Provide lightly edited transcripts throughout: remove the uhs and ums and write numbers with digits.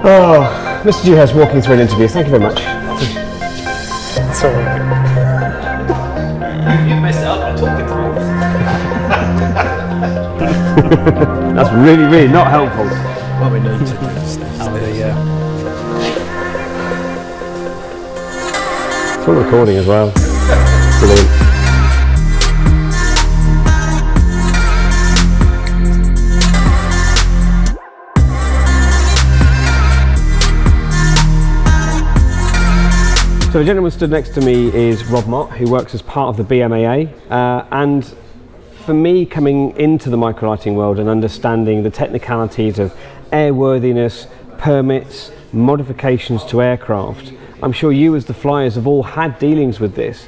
Oh, Mr. Dewhurst walking through an interview. Thank you very much. It's all right. You messed it up by talking through it. That's really, really not helpful. What we need to do is It's all recording as well. Brilliant. So the gentleman stood next to me is Rob Mott, who works as part of the BMAA, and for me, coming into the microlighting world and understanding the technicalities of airworthiness, permits, modifications to aircraft, I'm sure you as the flyers have all had dealings with this,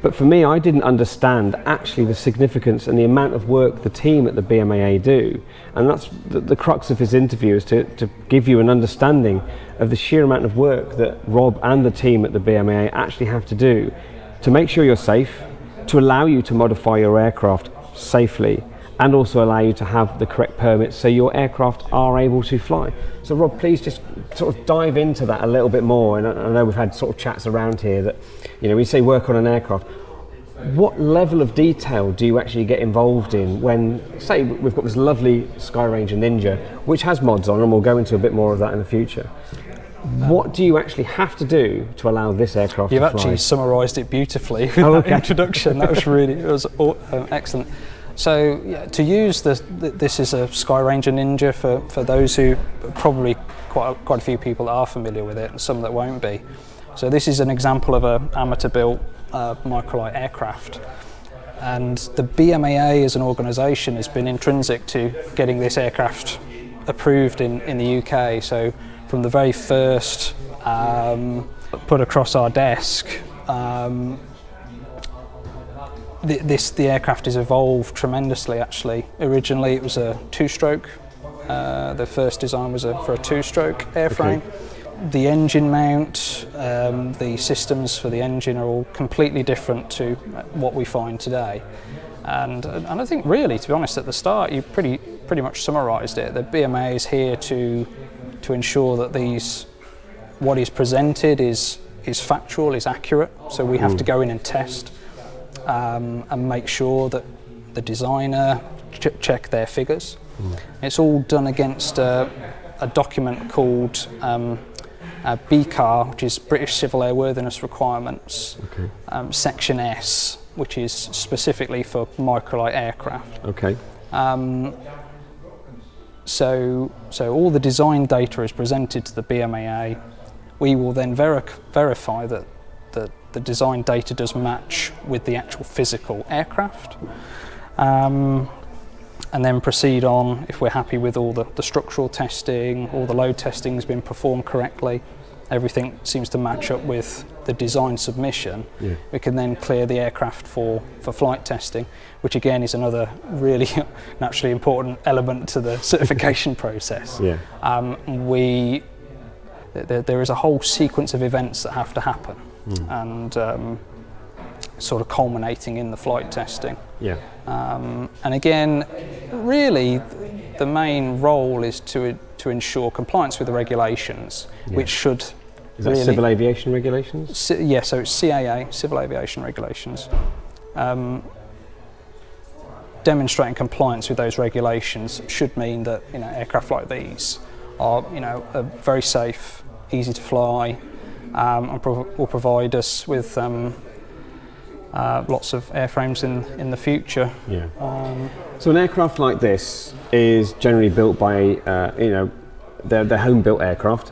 but for me, I didn't understand actually the significance and the amount of work the team at the BMAA do. And that's the crux of his interview, is to give you an understanding of the sheer amount of work that Rob and the team at the BMAA actually have to do to make sure you're safe, to allow you to modify your aircraft safely, and also allow you to have the correct permits so your aircraft are able to fly. So Rob, please just sort of dive into that a little bit more. And I know we've had sort of chats around here that, you know, we say work on an aircraft. What level of detail do you actually get involved in when, say, we've got this lovely Skyranger Ninja, which has mods on, and we'll go into a bit more of that in the future. What do you actually have to do to allow this aircraft to fly? You've actually summarised it beautifully with that introduction. That was really, excellent. So yeah, to use this is a Skyranger Ninja for those who probably quite a few people are familiar with it, and some that won't be. So this is an example of an amateur-built microlight aircraft, and the BMAA as an organisation has been intrinsic to getting this aircraft approved in the UK. So from the very first put across our desk, the aircraft has evolved tremendously. Actually, originally it was a two-stroke. The first design was for a two-stroke airframe. Okay. The engine mount, the systems for the engine are all completely different to what we find today. And I think really, to be honest, at the start you pretty much summarised it. The BMA is here to ensure that what is presented is factual, is accurate. So we have to go in and test and make sure that the designer check their figures. It's all done against a document called BCAR, which is British Civil Airworthiness Requirements, Section S, which is specifically for microlight aircraft. Okay. So all the design data is presented to the BMAA. We will then verify that the design data does match with the actual physical aircraft, and then proceed on. If we're happy with all the structural testing, all the load testing has been performed correctly, everything seems to match up with the design submission, we can then clear the aircraft for flight testing, which again is another really naturally important element to the certification process. There is a whole sequence of events that have to happen, and sort of culminating in the flight testing. And again, really, the main role is to ensure compliance with the regulations, which should. Is that civil aviation regulations? So it's CAA, Civil Aviation Regulations. Demonstrating compliance with those regulations should mean that aircraft like these are are very safe, easy to fly, and will provide us with lots of airframes in the future. So an aircraft like this is generally built by they're home-built aircraft,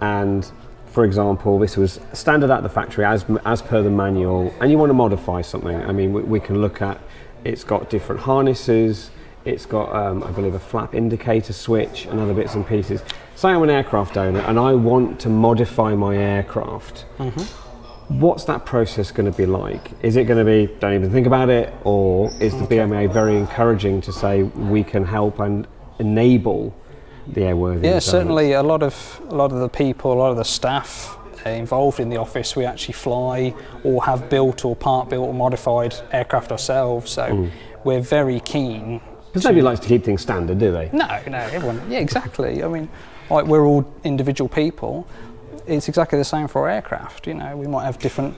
and for example, this was standard at the factory as per the manual, and you want to modify something. I mean, we can look at, it's got different harnesses, it's got I believe a flap indicator switch and other bits and pieces. Say I'm an aircraft owner and I want to modify my aircraft. What's that process going to be like? Is it going to be don't even think about it, or is the BMA very encouraging to say we can help and enable the airworthiness? Yeah, certainly a lot of the people, a lot of the staff involved in the office, we actually fly or have built or part built or modified aircraft ourselves. So we're very keen. Because nobody likes to keep things standard, do they? No, everyone. Yeah, exactly. I mean, like we're all individual people, it's exactly the same for our aircraft. You know, we might have different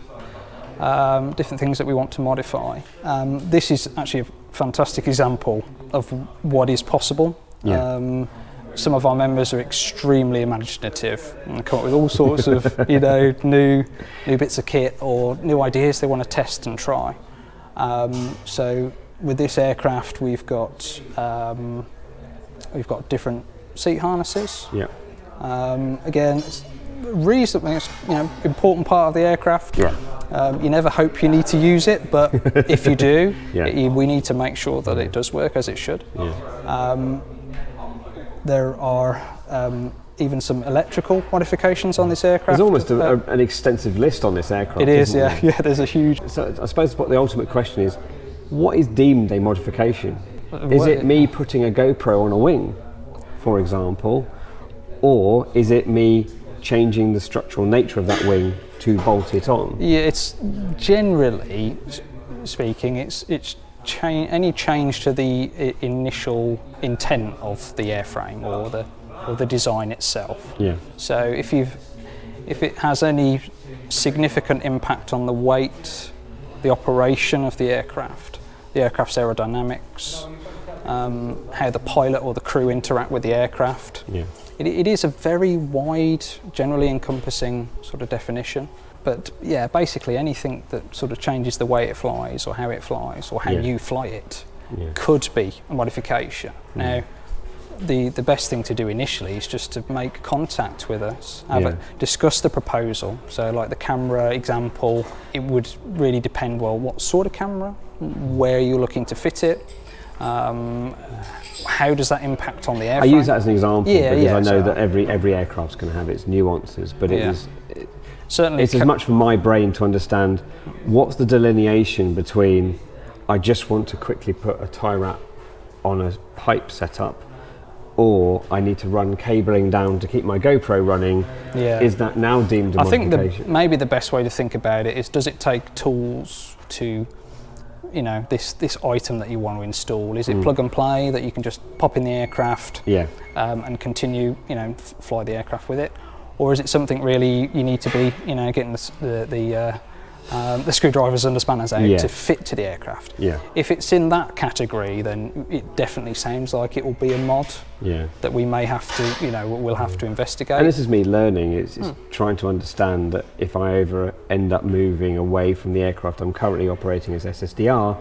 things that we want to modify. This is actually a fantastic example of what is possible. Yeah. Some of our members are extremely imaginative and come up with all sorts of, you know, new bits of kit or new ideas they want to test and try. So with this aircraft, we've got different seat harnesses. Yeah. Again, it's reasonably, you know, important part of the aircraft. Yeah. You never hope you need to use it, but if you do, Yeah. we need to make sure that it does work as it should. Yeah. There are even some electrical modifications on this aircraft. There's almost an extensive list on this aircraft. It is, isn't yeah. there? Yeah, there's a huge. So I suppose what the ultimate question is, what is deemed a modification? Is it me putting a GoPro on a wing, for example, or is it me changing the structural nature of that wing to bolt it on? Yeah, it's generally speaking, it's any change to the initial intent of the airframe or the design itself. Yeah. So if it has any significant impact on the weight, the operation of the aircraft's aerodynamics, how the pilot or the crew interact with the aircraft. Yeah. It is a very wide, generally encompassing sort of definition. But yeah, basically anything that sort of changes the way it flies or how it flies or how Yeah. you fly it Yeah. could be a modification. Now, the best thing to do initially is just to make contact with us, discuss the proposal. So like the camera example, it would really depend, well, what sort of camera, where you're looking to fit it, how does that impact on the airframe? I use that as an example because I know so that every aircraft's going to have its nuances, but certainly it's as much for my brain to understand what's the delineation between I just want to quickly put a tie wrap on a pipe setup, or I need to run cabling down to keep my GoPro running. Yeah. Is that now deemed a I modification? think maybe the best way to think about it is, does it take tools to, you know, this item that you want to install? Is it plug and play that you can just pop in the aircraft and continue, you know, fly the aircraft with it? Or is it something really you need to be, you know, getting the screwdrivers and the spanners out to fit to the aircraft? Yeah. If it's in that category, then it definitely sounds like it will be a mod that we may have to, you know, we'll have to investigate. And this is me learning. It's trying to understand that if I ever end up moving away from the aircraft I'm currently operating as SSDR,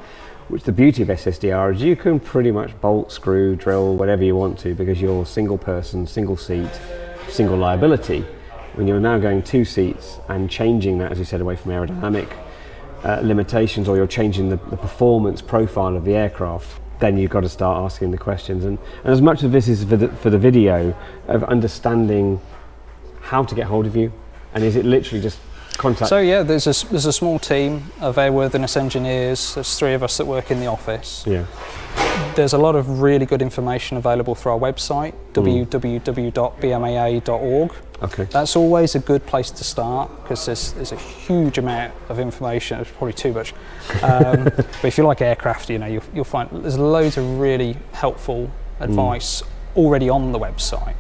which the beauty of SSDR is you can pretty much bolt, screw, drill, whatever you want to, because you're single person, single seat, single liability. When you're now going 2 seats and changing that, as you said, away from aerodynamic limitations, or you're changing the performance profile of the aircraft, then you've got to start asking the questions. And as much of this is for the video, of understanding how to get hold of you, and is it literally just contact? So yeah, there's a small team of airworthiness engineers. There's 3 of us that work in the office. Yeah. There's a lot of really good information available through our website, www.bmaa.org. Okay. That's always a good place to start, because there's a huge amount of information. It's probably too much, but if you like aircraft, you know, you'll find there's loads of really helpful advice already on the website.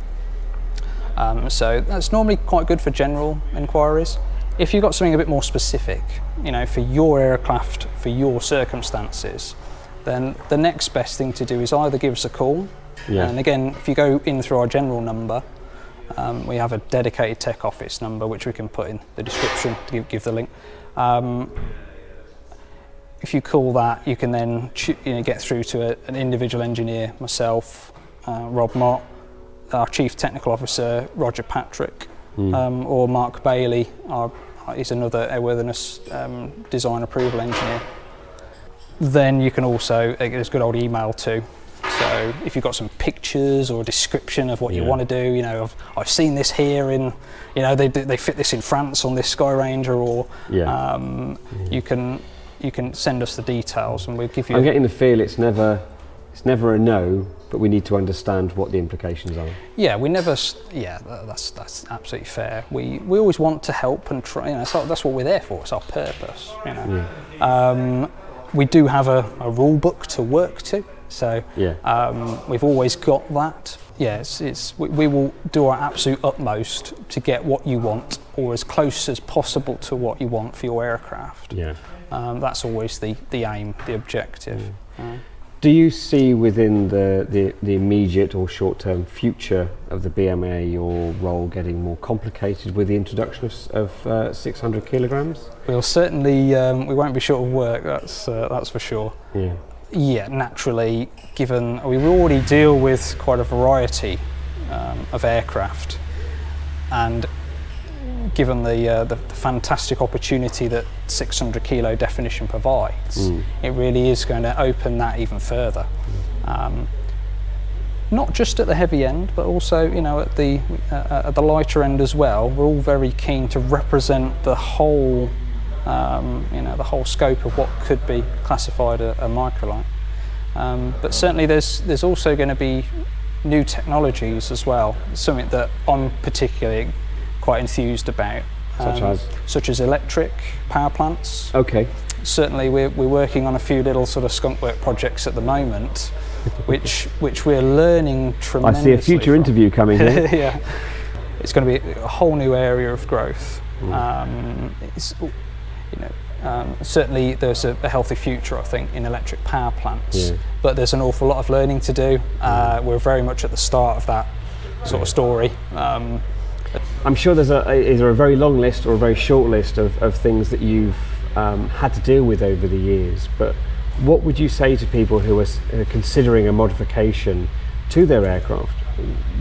So that's normally quite good for general inquiries. If you've got something a bit more specific, you know, for your aircraft, for your circumstances, then the next best thing to do is either give us a call, and again, if you go in through our general number, we have a dedicated tech office number which we can put in the description to give the link. If you call that, you can then get through to an individual engineer, myself, Rob Mott, our Chief Technical Officer, Roger Patrick, or Mark Bailey, he's another airworthiness design approval engineer. Then you can also, there's good old email too. So if you've got some pictures or a description of what you want to do, you know, I've seen this here in, you know, they fit this in France on this Sky Ranger, or you can send us the details and we'll give you. I'm getting the feel it's never a no, but we need to understand what the implications are. Yeah, we never. Yeah, that's absolutely fair. We always want to help and try. You know, that's what we're there for. It's our purpose. You know. We do have a rule book to work to. So we've always got that. we will do our absolute utmost to get what you want, or as close as possible to what you want for your aircraft. Yeah. That's always the aim, the objective. Do you see within the immediate or short-term future of the BMAA your role getting more complicated with the introduction of 600 kilograms? We'll certainly, we won't be short of work, that's for sure. Yeah. Yeah, naturally, given we already deal with quite a variety of aircraft, and given the fantastic opportunity that 600 kilo definition provides, it really is going to open that even further. Not just at the heavy end, but also, you know, at the lighter end as well. We're all very keen to represent the whole, the whole scope of what could be classified a microlight. But certainly, there's also going to be new technologies as well. Something that I'm particularly quite enthused about, such as electric power plants. Okay. Certainly, we're working on a few little sort of skunk work projects at the moment, which we're learning tremendously. I see a future interview coming here. Yeah, it's going to be a whole new area of growth. Certainly, there's a healthy future, I think, in electric power plants. Yeah. But there's an awful lot of learning to do. We're very much at the start of that sort of story. I'm sure there's either a very long list or a very short list of things that you've had to deal with over the years, but what would you say to people who are considering a modification to their aircraft?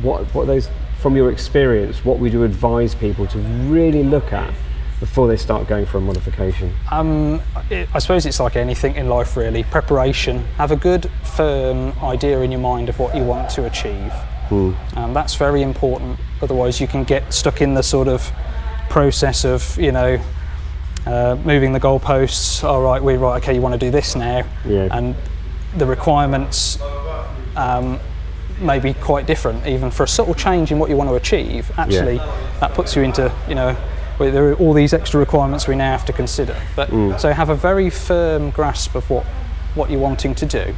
What those, from your experience, what would you advise people to really look at before they start going for a modification? I suppose it's like anything in life, really. Preparation. Have a good, firm idea in your mind of what you want to achieve. That's very important. Otherwise, you can get stuck in the sort of process of, moving the goalposts. All right, okay, you want to do this now, and the requirements may be quite different. Even for a subtle change in what you want to achieve, actually, that puts you into, there are all these extra requirements we now have to consider. But so have a very firm grasp of what you're wanting to do.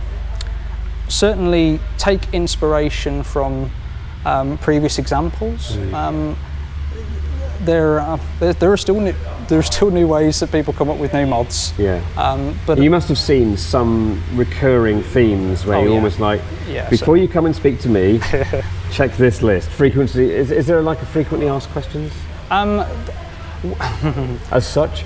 Certainly take inspiration from previous examples. There are still new ways that people come up with new mods. But you must have seen some recurring themes where you're almost like, before you come and speak to me, check this list. Frequency, is there like a frequently asked questions? As such?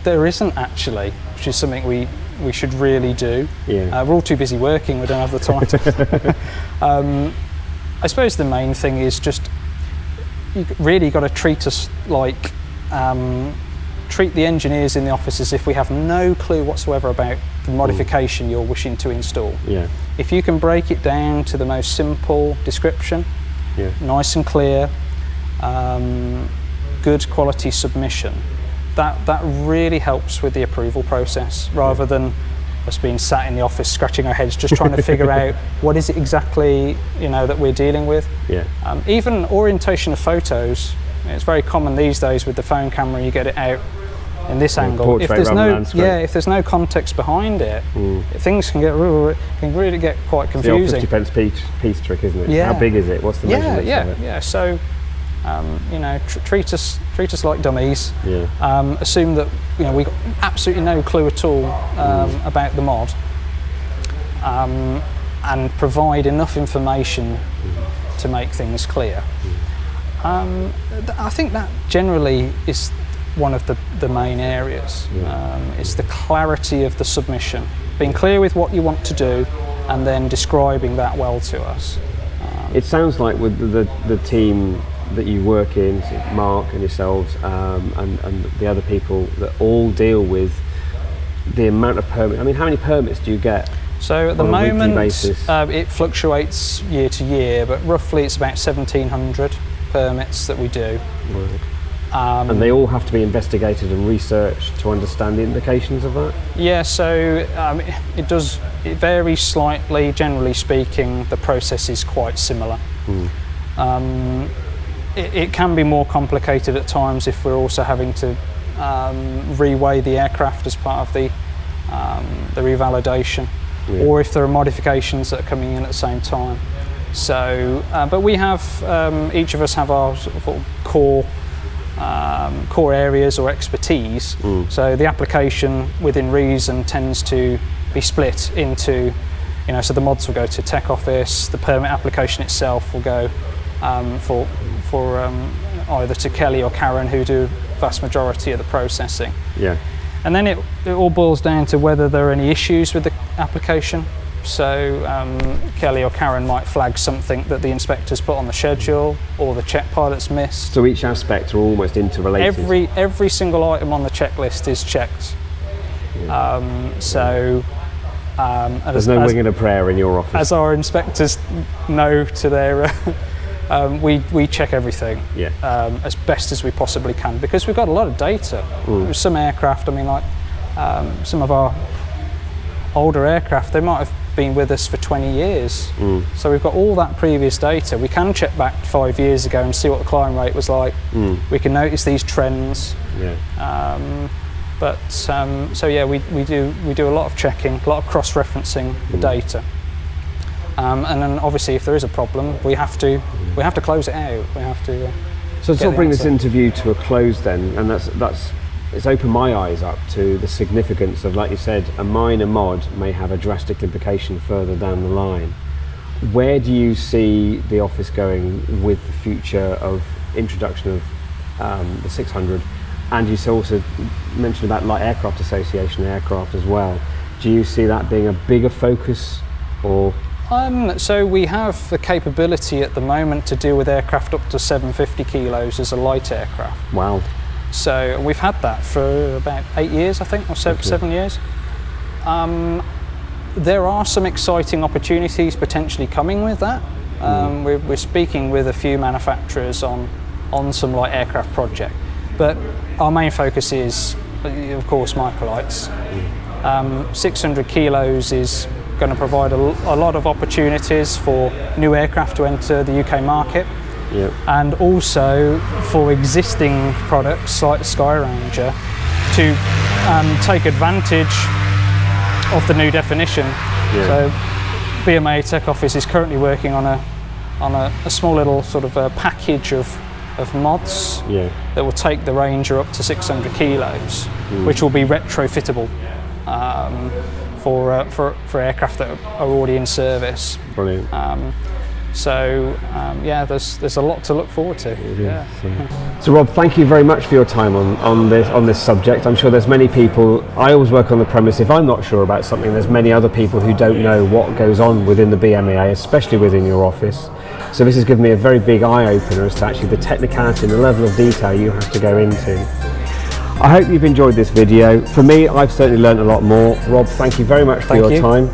There isn't actually, which is something we should really do. We're all too busy working, we don't have the time to. I suppose the main thing is just, you really got to treat us like, treat the engineers in the office as if we have no clue whatsoever about the modification you're wishing to install. If you can break it down to the most simple description, nice and clear, good quality submission, that really helps with the approval process, rather than us being sat in the office scratching our heads just trying to figure out what is it exactly that we're dealing with. Even orientation of photos, it's very common these days with the phone camera, you get it out in this angle. If there's no context behind it, things can really get quite confusing. The old 50 pence piece trick, isn't it? How big is it? What's the measurement of it? So treat us like dummies. Assume that we got absolutely no clue at all about the mod, and provide enough information to make things clear. I think that generally is one of the main areas. It's the clarity of the submission, being clear with what you want to do, and then describing that well to us. It sounds like with the team that you work in, Mark and yourselves, and the other people that all deal with the amount of permits. I mean, how many permits do you get? So at the moment, it fluctuates year to year, but roughly it's about 1,700 permits that we do. And they all have to be investigated and researched to understand the implications of that? So it varies slightly. Generally speaking, the process is quite similar. It can be more complicated at times if we're also having to reweigh the aircraft as part of the revalidation, or if there are modifications that are coming in at the same time. So, but we have, each of us have our sort of core areas or expertise. So the application within reason tends to be split into, so the mods will go to tech office, the permit application itself will go for either to Kelly or Karen, who do vast majority of the processing. Yeah. And then it all boils down to whether there are any issues with the application. So Kelly or Karen might flag something that the inspectors put on the schedule or the check pilot's missed. So each aspect are almost interrelated. Every single item on the checklist is checked. There's no wing and a prayer in your office. As our inspectors know to their, we check everything as best as we possibly can, because we've got a lot of data. Some aircraft, some of our older aircraft, they might have been with us for 20 years. So we've got all that previous data. We can check back 5 years ago and see what the climb rate was like. We can notice these trends. So yeah, we do a lot of checking, a lot of cross-referencing the data. And then obviously if there is a problem, we have to close it out. We have to. So to sort of bring this interview to a close then, and it's opened my eyes up to the significance of, like you said, a minor mod may have a drastic implication further down the line. Where do you see the office going with the future of introduction of the 600? And you also mentioned about Light Aircraft Association aircraft as well. Do you see that being a bigger focus, or? So we have the capability at the moment to deal with aircraft up to 750 kilos as a light aircraft. Wow. So we've had that for about 8 years, I think, or 7 years. There are some exciting opportunities potentially coming with that. We're speaking with a few manufacturers on some light aircraft project, but our main focus is, of course, microlights. 600 kilos is going to provide a lot of opportunities for new aircraft to enter the UK market. And also for existing products like the Sky Ranger to take advantage of the new definition. So BMAA Tech Office is currently working on a small little sort of a package of mods that will take the Ranger up to 600 kilos, which will be retrofittable for aircraft that are already in service. Brilliant. There's a lot to look forward to. So Rob, thank you very much for your time on this subject. I'm sure there's many people. I always work on the premise, if I'm not sure about something, there's many other people who don't know what goes on within the BMAA, especially within your office. So this has given me a very big eye-opener as to actually the technicality and the level of detail you have to go into. I hope you've enjoyed this video. For me, I've certainly learned a lot more. Rob, thank you very much for your time.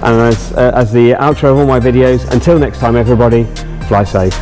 And as the outro of all my videos, until next time everybody, fly safe.